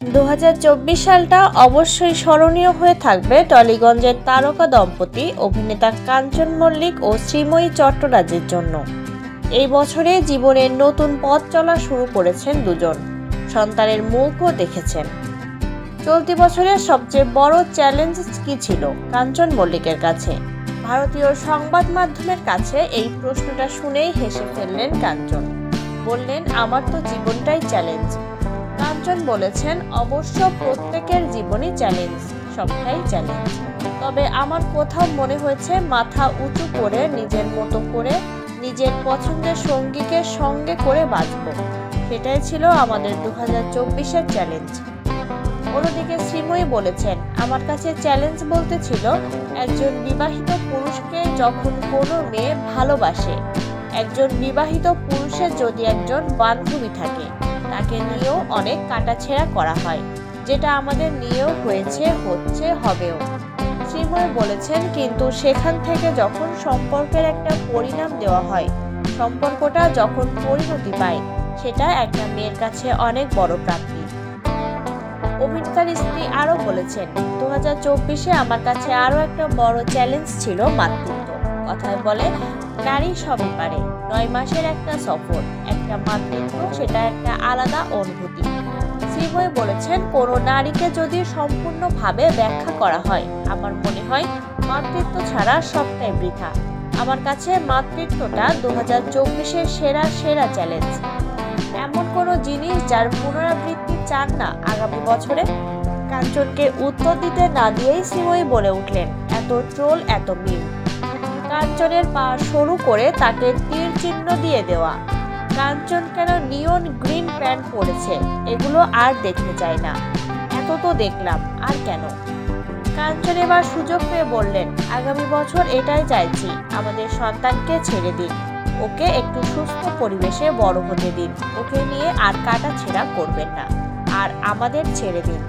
2024 সালটা অবশ্যই স্মরণীয় হয়ে থাকবে টলিগঞ্জের তারকা দম্পতি অভিনেতা কাঞ্চন মল্লিক ও শ্রীময়ী চট্টরাজের জন্য। এই বছরে জীবনের নতুন পথ চলা শুরু করেছেন দুজন, সন্তানের মুখও দেখেছেন। চলতি বছরের সবচেয়ে বড় চ্যালেঞ্জ কি ছিল কাঞ্চন মল্লিকের কাছে? ভারতীয় সংবাদ মাধ্যমের কাছে এই প্রশ্নটা শুনেই হেসে ফেললেন কাঞ্চন। বললেন, আমার তো জীবনটাই চ্যালেঞ্জ। কাঞ্চন বলেছেন, অবশ্য প্রত্যেকের জীবনই চ্যালেঞ্জ, সবটাই চ্যালেঞ্জ। তবে আমার কোথাও মনে হয়েছে মাথা উঁচু করে নিজের মতো করে নিজের পছন্দের সঙ্গীকে সঙ্গে করে বাঁচব, সেটাই ছিল আমাদের 2024-এর চ্যালেঞ্জ। অন্যদিকে শ্রীময়ী বলেছেন, আমার কাছে চ্যালেঞ্জ বলতে ছিল একজন বিবাহিত পুরুষকে যখন কোনো মেয়ে ভালোবাসে, একজন বিবাহিত পুরুষের যদি একজন বান্ধবী থাকে, তাকে নিয়েও অনেক কাটাছেঁড়া করা হয়, যেটা আমাদের নিয়েও হয়েছে, হচ্ছে, হবেও। শ্রীময়ী বলেছেন, কিন্তু সেখান থেকে যখন সম্পর্কের একটা পরিণাম দেওয়া হয়, সম্পর্কটা যখন পরিণতি পায়, সেটা একটা মেয়ের কাছে অনেক বড় প্রাপ্তি। অভিনেতার স্ত্রী আরও বলেছেন, 2024-এ আমার কাছে আরও একটা বড় চ্যালেঞ্জ ছিল মাতৃত্ব। কথায় বলে, নারী সবই পারে, 9 মাসের একটা সফর, একটা মাতৃত্ব, সেটা একটা আলাদা অনুভূতি। শ্রীময়ী বলেছেন, কোনো নারীকে যদি সম্পূর্ণভাবে ব্যাখ্যা করা হয়, আমার মনে হয় মাতৃত্ব ছাড়া সবটাই বৃথা। আমার কাছে মাতৃত্বটা 2024-এর সেরা চ্যালেঞ্জ। এমন কোনো জিনিস যার পুনরাবৃত্তি চান না আগামী বছরে? কাঞ্চনকে উত্তর দিতে না দিয়েই শ্রীময়ী বলে উঠলেন, এত ট্রোল, এত মিম। কাঞ্চনের পা সরু করে তাকে তীর চিহ্ন দিয়ে দেওয়া। কাঞ্চন কেন নিয়ন গ্রিন প্যান্ট পরেছে, এগুলো আর দেখতে চাই না, এত তো দেখলাম, আর কেন? কাঞ্চন এবার সুযোগ পেয়ে বললেন, আগামী বছর এটাই চাইছি, আমাদের সন্তানকে ছেড়ে দিন, ওকে একটু সুস্থ পরিবেশে বড় হতে দিন, ওকে নিয়ে আর কাটাছেঁড়া করবেন না, আর আমাদের ছেড়ে দিন।